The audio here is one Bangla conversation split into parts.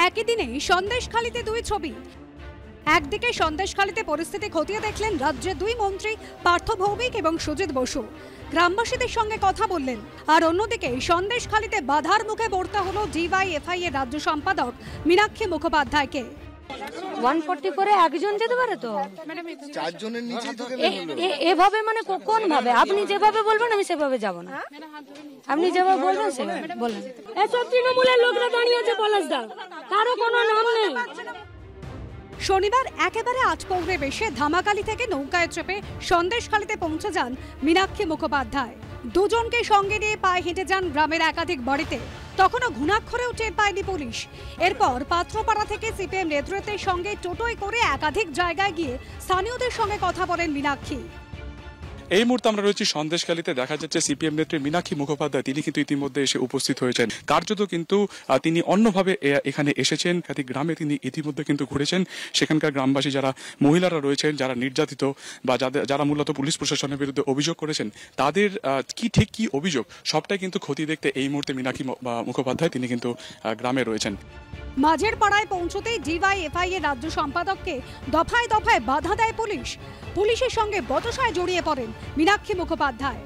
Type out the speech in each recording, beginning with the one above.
একই দিনে সন্দেশখালীতে দুই ছবি। একদিকে সন্দেশখালীতে পরিস্থিতি খতিয়ে দেখলেন রাজ্যের দুই মন্ত্রী পার্থ ভৌমিক এবং সুজিত বসু, গ্রামবাসীদের সঙ্গে কথা বললেন। আর অন্যদিকে সন্দেশখালীতে বাধার মুখে পড়তে হলো ডিওয়াইএফআই এর রাজ্য সম্পাদক মীনাক্ষী মুখোপাধ্যায়কে। 144 একজন যেতে পারে তো, চারজনের নিচে তো এভাবে মানে কোন ভাবে? আপনি যেভাবে বলবেন আমি সেভাবে যাব না, আপনি যেভাবে বলবেন সেভাবে বলেন। এসব তৃণমূলের লোকরা দাঁড়িয়ে আছে পলাশদা, কারো কোনো নাম নেই। শনিবার একেবারে আজপৌরে বেশে ধামাকালি থেকে নৌকায় চেপে সন্দেশখালীতে পৌঁছে যান মীনাক্ষী মুখোপাধ্যায়। দুজনকে সঙ্গে নিয়ে পায়ে হেঁটে যান গ্রামের একাধিক বাড়িতে। তখনও ঘুণাক্ষরেও টের পায়নি পুলিশ। এরপর পাত্রপাড়া থেকে সিপিএম নেতৃত্বের সঙ্গে টোটোয় করে একাধিক জায়গায় গিয়ে স্থানীয়দের সঙ্গে কথা বলেন মীনাক্ষী। এই মুহূর্তে আমরা রয়েছি সন্দেশখালীতে। দেখা যাচ্ছে সিপিএম নেত্রী মীনাক্ষী মুখোপাধ্যায় তিনি কিন্তু ইতিমধ্যে এসে উপস্থিত হয়েছেন। কার্যত কিন্তু তিনি অন্যভাবে এখানে এসেছেন। একাধিক গ্রামে তিনি ইতিমধ্যে কিন্তু ঘুরেছেন। সেখানকার গ্রামবাসী যারা মহিলারা রয়েছেন, যারা নির্যাতিত বা যারা মূলত পুলিশ প্রশাসনের বিরুদ্ধে অভিযোগ করেছেন, তাদের কি অভিযোগ সবটাই কিন্তু খতিয়ে দেখতে এই মুহূর্তে মীনাক্ষী মুখোপাধ্যায় তিনি কিন্তু গ্রামে রয়েছেন। মাঝের পাড়ায় পৌঁছতেই ডিওয়াইএফআই এর রাজ্য সম্পাদককে দফায় দফায় বাধা দেয় পুলিশ। পুলিশের সঙ্গে বচসায় জড়িয়ে পড়েন মীনাক্ষী মুখোপাধ্যায়।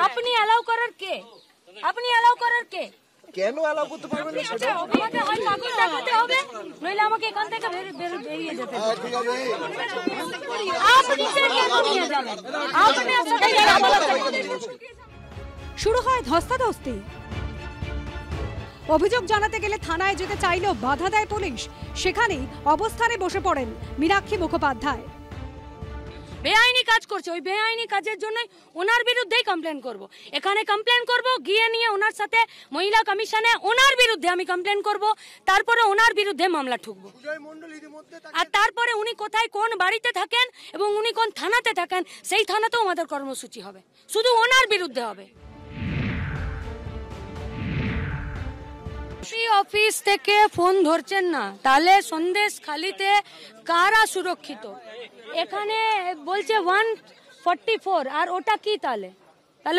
আপনি অ্যালাউ করার কে? আপনি অ্যালাউ করার কে? কেন অ্যালাউ করতে পারবেন না সেটা আমাকে হয় কাগজ দেখাতে হবে, নইলে আমাকে এখান থেকে বেরিয়ে যেতে হবে। আপনি কেন নিয়ে যাবেন? আপনি শুরু হয় ধস্তাধস্তি। অভিযোগ জানাতে গেলে থানায় যেতে চাইলেও বাধা দেয় পুলিশ। সেখানেই অবস্থানে বসে পড়েন মীনাক্ষী মুখোপাধ্যায়। বেআইনি কাজ করছে, ওই বেআইনি কাজের জন্য ওনার বিরুদ্ধেই কমপ্লেন করব। এখানে কমপ্লেন করব, গিয়ে নিয়ে ওনার সাথে মহিলা কমিশনে ওনার বিরুদ্ধে আমি কমপ্লেন করব, তারপরে ওনার বিরুদ্ধে মামলা ঠুকবো। আর তারপরে উনি কোথায় কোন বাড়িতে থাকেন এবং উনি কোন থানাতে থাকেন সেই থানাতেও আমাদের কর্মসূচি হবে, শুধু ওনার বিরুদ্ধে হবে। অফিস থেকে ফোন ধরছেন না, তাহলে সন্দেশখালীতে কারা সুরক্ষিত? এখানে বলছে 144, আর ওটা কি? তাহলে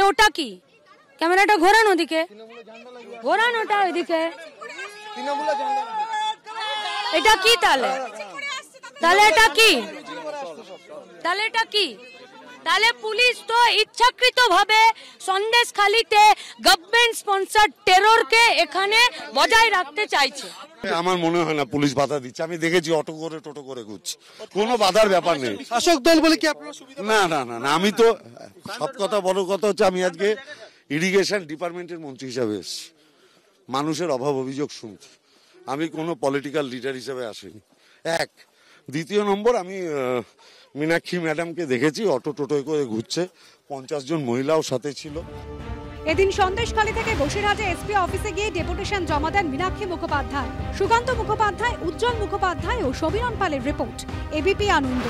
ওটা কি? ক্যামেরাটা ঘোরান ওদিকে, ঘোরান ওটা ওইদিকে। এটা কি? তাহলে এটা কি? এটা কি? তাহলে পুলিশ তো ইচ্ছাকৃত ভাবে সন্দেশখালীতে গভর্নমেন্ট স্পন্সর্ড টেররকে এখানে বজায় রাখতে চাইছে। আমার মনে হয় না পুলিশ বাধা দিচ্ছে। আমি দেখেছি অটো করে টোটো করে ঘুরছে, কোনো বাধার ব্যাপার নেই। শাসক দল বলে কি আপনারা সুবিধা? না, আমি তো সব কথা বড় কথা হচ্ছে আমি আজকে ইরিগেশন ডিপার্টমেন্টের মন্ত্রী হিসাবে এসেছি, মানুষের অভাব অভিযোগ শুনছি। আমি কোনো পলিটিক্যাল লিডার হিসেবে আসিনি। এক, দ্বিতীয় নম্বর, আমি মীনাক্ষী ম্যাডামকে দেখেছি অটো টোটোয় করে ঘুরছে, 50 জন মহিলাও সাথে ছিল। এদিন সন্দেশখালী থেকে বসিরহাটে এসপি অফিসে গিয়ে ডেপুটেশন জমা দেন মীনাক্ষী মুখোপাধ্যায়। সুকান্ত মুখোপাধ্যায়, উজ্জ্বল মুখোপাধ্যায় ও সমীরণ পালের রিপোর্ট, এবিপি আনন্দ।